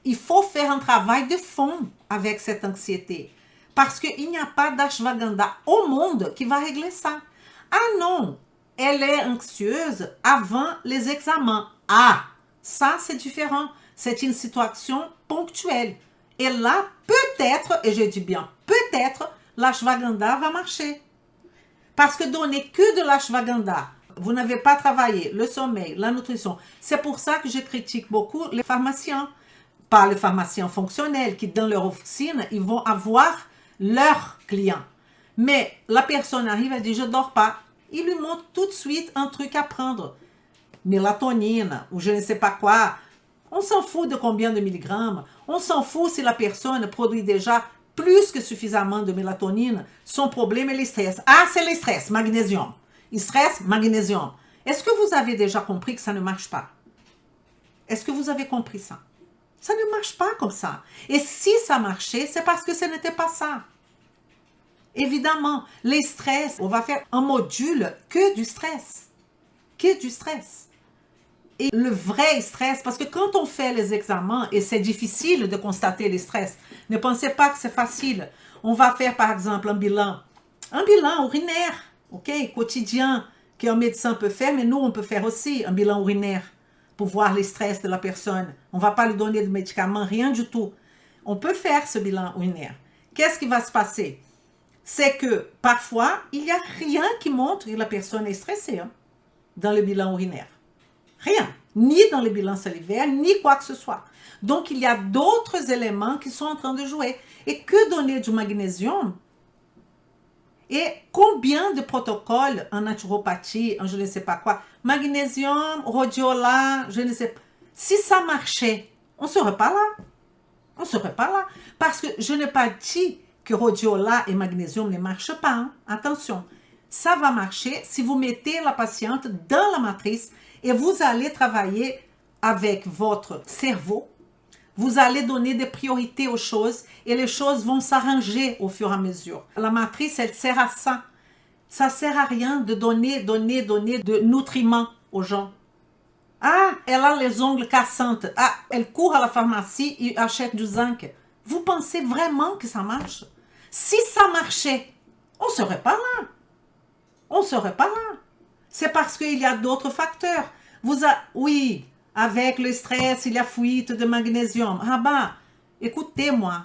Il faut faire un travail de fond avec cette anxiété. Parce qu'il n'y a pas d'ashwagandha au monde qui va régler ça. Ah non, elle est anxieuse avant les examens. Ah, ça c'est différent. C'est une situation ponctuelle. Et là, peut-être, et je dis bien peut-être, l'ashwagandha va marcher. Parce que donner que de l'ashwagandha, vous n'avez pas travaillé le sommeil, la nutrition. C'est pour ça que je critique beaucoup les pharmaciens. Pas les pharmaciens fonctionnels qui, dans leur officine, ils vont avoir leurs clients. Mais la personne arrive et dit, je ne dors pas. Il lui montre tout de suite un truc à prendre. Mélatonine ou je ne sais pas quoi. On s'en fout de combien de milligrammes. On s'en fout si la personne produit déjà plus que suffisamment de mélatonine. Son problème est le stress. Ah, c'est le stress, magnésium. Stress, magnésium. Est-ce que vous avez déjà compris que ça ne marche pas? Est-ce que vous avez compris ça? Ça ne marche pas comme ça. Et si ça marchait, c'est parce que ce n'était pas ça. Évidemment, les stress, on va faire un module que du stress. Que du stress. Et le vrai stress, parce que quand on fait les examens, et c'est difficile de constater les stress, ne pensez pas que c'est facile. On va faire par exemple un bilan urinaire, ok, quotidien, qu'un médecin peut faire, mais nous on peut faire aussi un bilan urinaire pour voir les stress de la personne. On ne va pas lui donner de médicaments, rien du tout. On peut faire ce bilan urinaire. Qu'est-ce qui va se passer? C'est que parfois, il n'y a rien qui montre que la personne est stressée dans le bilan urinaire. Rien. Ni dans le bilan salivaire, ni quoi que ce soit. Donc, il y a d'autres éléments qui sont en train de jouer. Et que donner du magnésium? Et combien de protocoles en naturopathie, en je ne sais pas quoi, magnésium, rhodiola, je ne sais pas. Si ça marchait, on ne serait pas là. On ne serait pas là. Parce que je n'ai pas dit que rhodiola et magnésium ne marchent pas. Hein. Attention, ça va marcher si vous mettez la patiente dans la matrice et vous allez travailler avec votre cerveau. Vous allez donner des priorités aux choses et les choses vont s'arranger au fur et à mesure. La matrice, elle sert à ça. Ça ne sert à rien de donner de nutriments aux gens. Ah, elle a les ongles cassantes. Ah, elle court à la pharmacie et achète du zinc. Vous pensez vraiment que ça marche? Si ça marchait, on ne serait pas là. On ne serait pas là. C'est parce qu'il y a d'autres facteurs. Oui, avec le stress, il y a fuite de magnésium. Ah bah, écoutez-moi.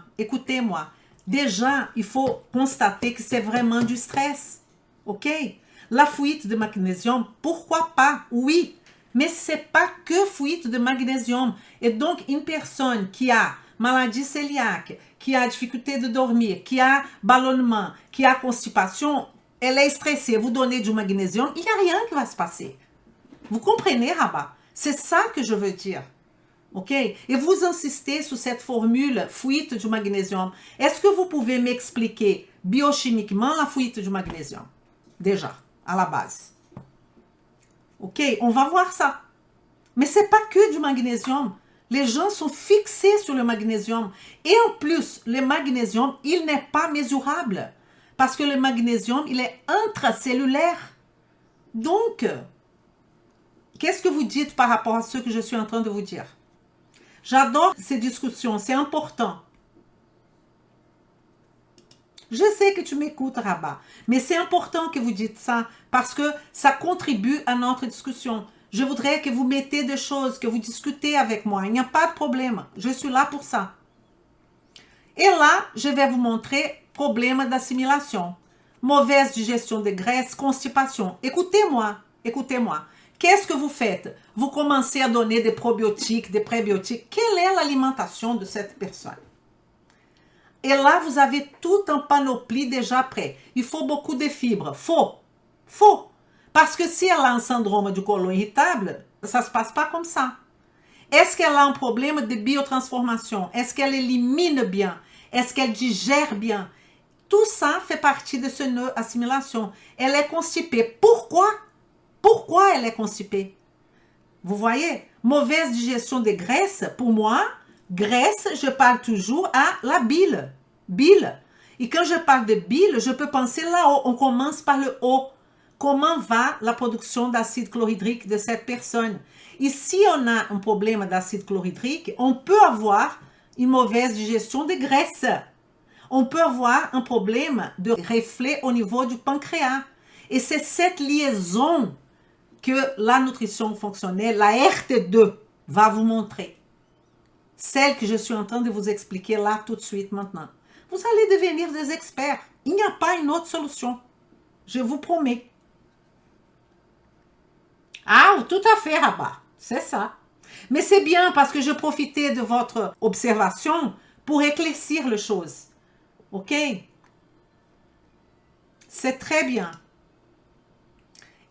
Déjà, il faut constater que c'est vraiment du stress. OK? La fuite de magnésium, pourquoi pas? Oui, mais ce n'est pas que fuite de magnésium. Et donc, une personne qui a maladie cœliaque, qui a difficulté de dormir, qui a ballonnement, qui a constipation, elle est stressée, vous donnez du magnésium, il n'y a rien qui va se passer. Vous comprenez, Rabat? C'est ça que je veux dire. OK? Et vous insistez sur cette formule fuite du magnésium. Est-ce que vous pouvez m'expliquer biochimiquement la fuite du magnésium? Déjà, à la base. OK? On va voir ça. Mais ce n'est pas que du magnésium. Les gens sont fixés sur le magnésium. Et en plus, le magnésium, il n'est pas mesurable. Parce que le magnésium, il est intracellulaire. Donc, qu'est-ce que vous dites par rapport à ce que je suis en train de vous dire? J'adore ces discussions, c'est important. Je sais que tu m'écoutes, Rabat, mais c'est important que vous dites ça parce que ça contribue à notre discussion. Je voudrais que vous mettez des choses, que vous discutez avec moi. Il n'y a pas de problème. Je suis là pour ça. Et là, je vais vous montrer problème d'assimilation, mauvaise digestion des graisses, constipation. Écoutez-moi, écoutez-moi. Qu'est-ce que vous faites? Vous commencez à donner des probiotiques, des prébiotiques. Quelle est l'alimentation de cette personne? Et là, vous avez tout un panoplie déjà prêt. Il faut beaucoup de fibres. Faux. Parce que si elle a un syndrome du côlon irritable, ça ne se passe pas comme ça. Est-ce qu'elle a un problème de biotransformation? Est-ce qu'elle élimine bien? Est-ce qu'elle digère bien? Tout ça fait partie de ce nœud assimilation. Elle est constipée. Pourquoi? Pourquoi elle est constipée? Vous voyez, mauvaise digestion des graisses, pour moi, graisse, je parle toujours à la bile. Bile. Et quand je parle de bile, je peux penser là-haut. On commence par le haut. Comment va la production d'acide chlorhydrique de cette personne? Et si on a un problème d'acide chlorhydrique, on peut avoir une mauvaise digestion des graisses. On peut avoir un problème de reflux au niveau du pancréas. Et c'est cette liaison que la nutrition fonctionnelle, la RT2, va vous montrer. Celle que je suis en train de vous expliquer là tout de suite maintenant. Vous allez devenir des experts. Il n'y a pas une autre solution. Je vous promets. Ah, tout à fait, Rabat. C'est ça. Mais c'est bien parce que je profitais de votre observation pour éclaircir les choses. OK? C'est très bien.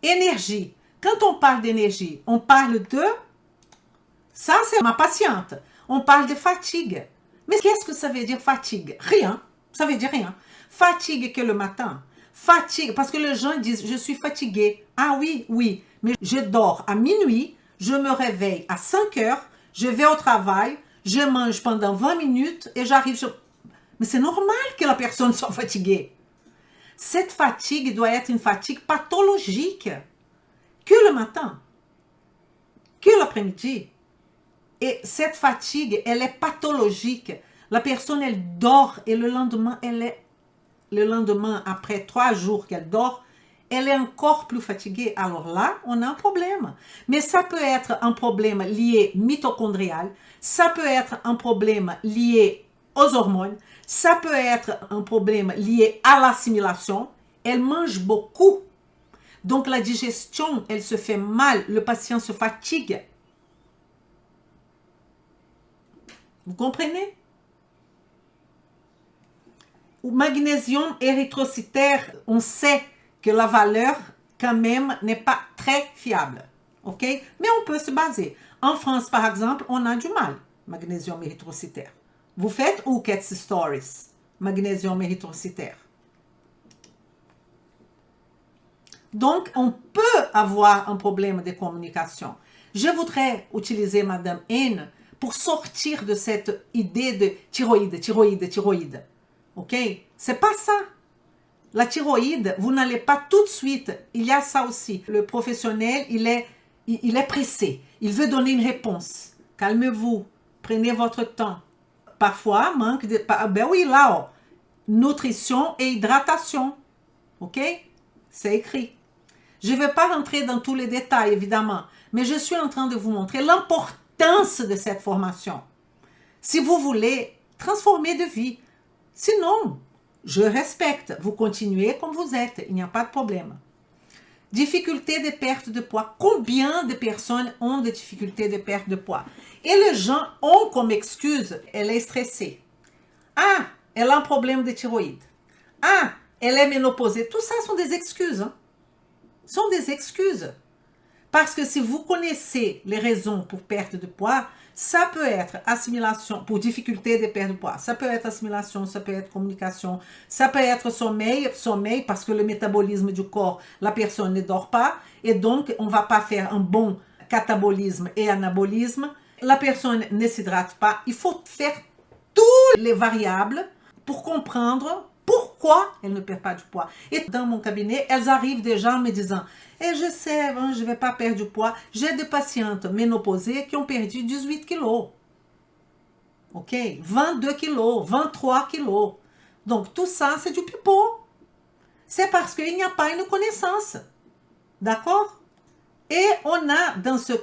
Énergie. Quand on parle d'énergie, on parle de... Ça, c'est ma patiente. On parle de fatigue. Mais qu'est-ce que ça veut dire fatigue? Rien. Ça veut dire rien. Fatigue que le matin. Fatigue, parce que les gens disent, je suis fatigué. Ah oui, oui. Mais je dors à minuit, je me réveille à 5 heures, je vais au travail, je mange pendant 20 minutes et j'arrive... Mais c'est normal que la personne soit fatiguée. Cette fatigue doit être une fatigue pathologique. Que le matin, que l'après-midi. Et cette fatigue, elle est pathologique. La personne, elle dort et le lendemain, après 3 jours qu'elle dort, elle est encore plus fatiguée. Alors là, on a un problème. Mais ça peut être un problème lié mitochondrial, ça peut être un problème lié aux hormones, ça peut être un problème lié à l'assimilation. Elle mange beaucoup. Donc la digestion, elle se fait mal, le patient se fatigue. Vous comprenez? Au magnésium érythrocytaire, on sait que la valeur quand même n'est pas très fiable. OK? Mais on peut se baser. En France, par exemple, on a du mal, magnésium érythrocytaire. Vous faites ou Cat's Stories, magnésium érythrocytaire. Donc, on peut avoir un problème de communication. Je voudrais utiliser Madame N pour sortir de cette idée de thyroïde. OK? C'est pas ça. La thyroïde, vous n'allez pas tout de suite. Il y a ça aussi. Le professionnel, il est pressé. Il veut donner une réponse. Calmez-vous. Prenez votre temps. Parfois, manque de... Ben oui, là, nutrition et hydratation. OK? C'est écrit. Je ne vais pas rentrer dans tous les détails, évidemment, mais je suis en train de vous montrer l'importance de cette formation. Si vous voulez transformer de vie, sinon, je respecte, vous continuez comme vous êtes, il n'y a pas de problème. Difficulté de perte de poids. Combien de personnes ont des difficultés de perte de poids? Et les gens ont comme excuse, elle est stressée. Ah, elle a un problème de thyroïde. Ah, elle est ménopausée. Tout ça sont des excuses. Hein? Sont des excuses. Parce que si vous connaissez les raisons pour perte de poids, ça peut être assimilation, pour difficulté de perte de poids, ça peut être assimilation, ça peut être communication, ça peut être sommeil parce que le métabolisme du corps, la personne ne dort pas, et donc on ne va pas faire un bon catabolisme et anabolisme, la personne ne s'hydrate pas. Il faut faire toutes les variables pour comprendre pourquoi elle ne perd pas du poids. Et dans mon cabinet, elles arrivent déjà en me disant « Et je sais, hein, je ne vais pas perdre du poids. J'ai des patientes ménopausées qui ont perdu 18 kilos. OK? 22 kilos, 23 kilos. Donc, tout ça, c'est du pipeau. C'est parce qu'il n'y a pas une connaissance. D'accord? Et on a, dans ce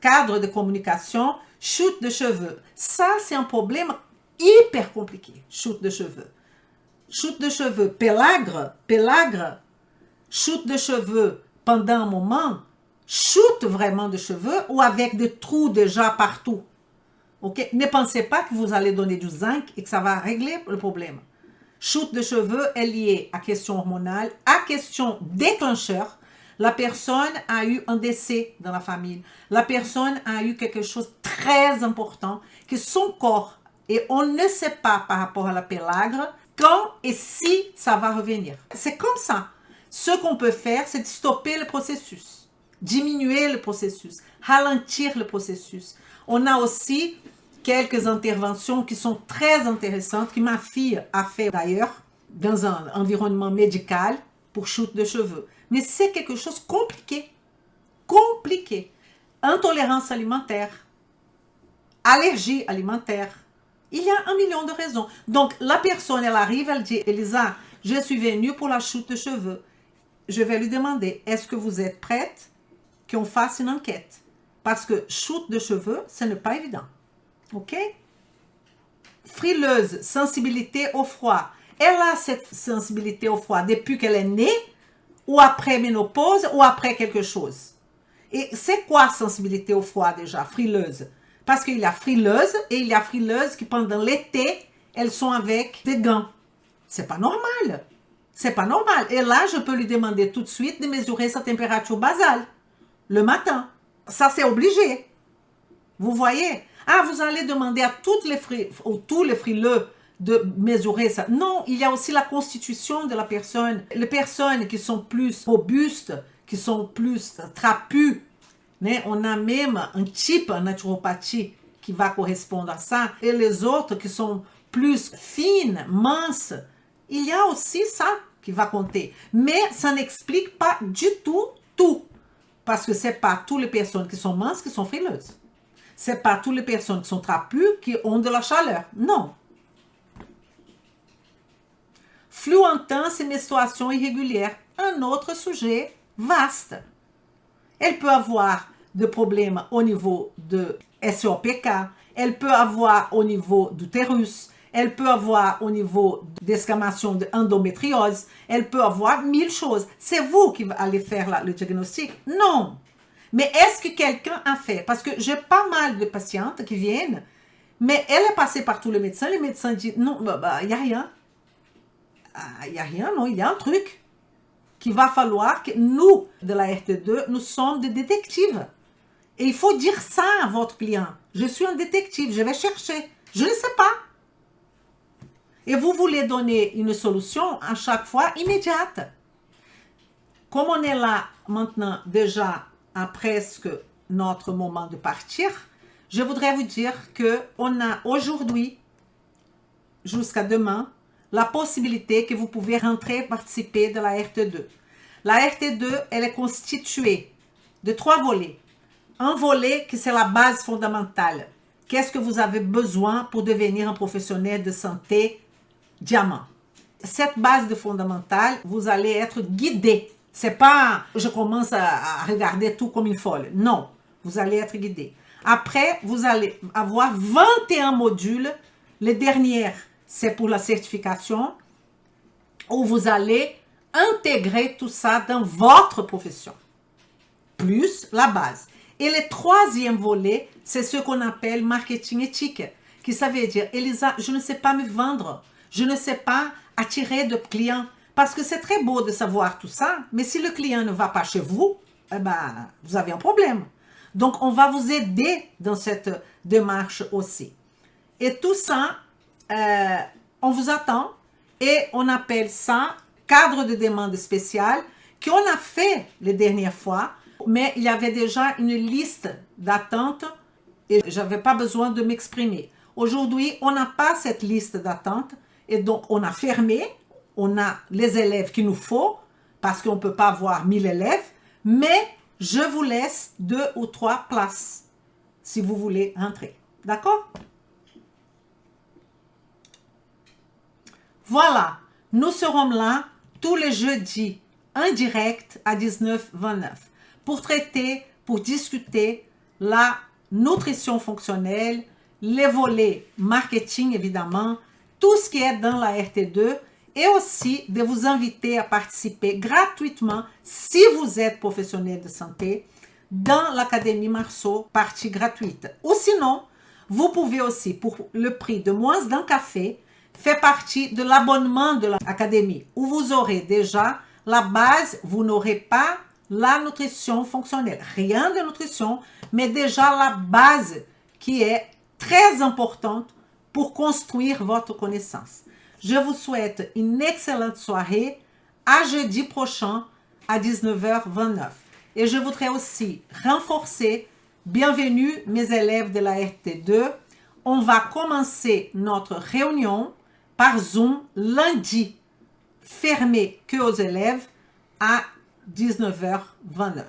cadre de communication, chute de cheveux. Ça, c'est un problème hyper compliqué, chute de cheveux. Chute de cheveux, pélagre, chute de cheveux pendant un moment, chute vraiment de cheveux ou avec des trous déjà partout. Ok? Ne pensez pas que vous allez donner du zinc et que ça va régler le problème. Chute de cheveux est liée à question hormonale, à question déclencheur. La personne a eu un décès dans la famille. La personne a eu quelque chose de très important que son corps, et on ne sait pas par rapport à la pélagre, quand et si ça va revenir. C'est comme ça. Ce qu'on peut faire, c'est de stopper le processus, diminuer le processus, ralentir le processus. On a aussi quelques interventions qui sont très intéressantes, que ma fille a fait d'ailleurs, dans un environnement médical, pour chute de cheveux. Mais c'est quelque chose de compliqué. Compliqué. Intolérance alimentaire, allergie alimentaire. Il y a 1 million de raisons. Donc, la personne, elle arrive, elle dit, Elisa, je suis venue pour la chute de cheveux. Je vais lui demander, est-ce que vous êtes prête qu'on fasse une enquête? Parce que chute de cheveux, ce n'est pas évident. OK? Frileuse, sensibilité au froid. Elle a cette sensibilité au froid depuis qu'elle est née, ou après ménopause, ou après quelque chose. Et c'est quoi sensibilité au froid déjà? Frileuse. Parce qu'il y a frileuses et il y a frileuses qui pendant l'été, elles sont avec des gants. C'est pas normal. C'est pas normal. Et là, je peux lui demander tout de suite de mesurer sa température basale le matin. Ça, c'est obligé. Vous voyez? Ah, vous allez demander à tous les frileux de mesurer ça. Non, il y a aussi la constitution de la personne. Les personnes qui sont plus robustes, qui sont plus trapues, mais on a même un type en naturopathie qui va correspondre à ça. Et les autres qui sont plus fines, minces, il y a aussi ça qui va compter. Mais ça n'explique pas du tout tout. Parce que ce n'est pas toutes les personnes qui sont minces qui sont frileuses. Ce n'est pas toutes les personnes qui sont trapues qui ont de la chaleur. Non. Flux intense et menstruation irrégulière. Un autre sujet vaste. Elle peut avoir des problèmes au niveau de SOPK. Elle peut avoir au niveau d'utérus. Elle peut avoir au niveau d'escamation d'endométriose. Elle peut avoir 1000 choses. C'est vous qui allez faire le diagnostic? Non. Mais est-ce que quelqu'un a fait? Parce que j'ai pas mal de patientes qui viennent, mais elle est passée par tous les médecins. Les médecins disent, non, il n'y a rien. Il n'y a rien, non, il y a un truc qu'il va falloir que nous, de la RT2, nous sommes des détectives. Et il faut dire ça à votre client. Je suis un détective, je vais chercher. Je ne sais pas. Et vous voulez donner une solution à chaque fois immédiate. Comme on est là maintenant déjà à presque notre moment de partir, je voudrais vous dire qu'on a aujourd'hui, jusqu'à demain, la possibilité que vous pouvez rentrer participer de la RT2. La RT2, elle est constituée de 3 volets. Un volet qui c'est la base fondamentale. Qu'est-ce que vous avez besoin pour devenir un professionnel de santé diamant? Cette base de fondamentale, vous allez être guidé. C'est pas je commence à regarder tout comme une folle. Non, vous allez être guidé. Après, vous allez avoir 21 modules. Les dernières, c'est pour la certification, où vous allez intégrer tout ça dans votre profession, plus la base. Et le 3e volet, c'est ce qu'on appelle marketing éthique, qui ça veut dire, Elisa, je ne sais pas me vendre, je ne sais pas attirer de clients, parce que c'est très beau de savoir tout ça, mais si le client ne va pas chez vous, eh ben, vous avez un problème. Donc, on va vous aider dans cette démarche aussi. Et tout ça, on vous attend et on appelle ça cadre de demande spéciale qu'on a fait les dernières fois, mais il y avait déjà une liste d'attente et je n'avais pas besoin de m'exprimer. Aujourd'hui, on n'a pas cette liste d'attente et donc on a fermé, on a les élèves qu'il nous faut parce qu'on ne peut pas avoir 1000 élèves, mais je vous laisse 2 ou 3 places si vous voulez rentrer. D'accord? Voilà, nous serons là tous les jeudis en direct à 19h29 pour traiter, pour discuter la nutrition fonctionnelle, les volets marketing évidemment, tout ce qui est dans la RT2 et aussi de vous inviter à participer gratuitement si vous êtes professionnel de santé dans l'Académie Marceau, partie gratuite. Ou sinon, vous pouvez aussi, pour le prix de moins d'un café, faire partie de l'abonnement de l'Académie où vous aurez déjà la base, vous n'aurez pas la nutrition fonctionnelle, rien de nutrition, mais déjà la base qui est très importante pour construire votre connaissance. Je vous souhaite une excellente soirée, à jeudi prochain à 19h29. Et je voudrais aussi renforcer, bienvenue mes élèves de la RT2, on va commencer notre réunion par Zoom lundi, fermé que aux élèves à 19h29.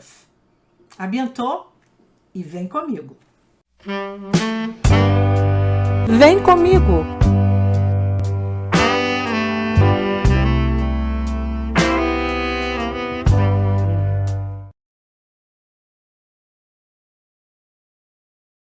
À bientôt e vem comigo. Vem comigo!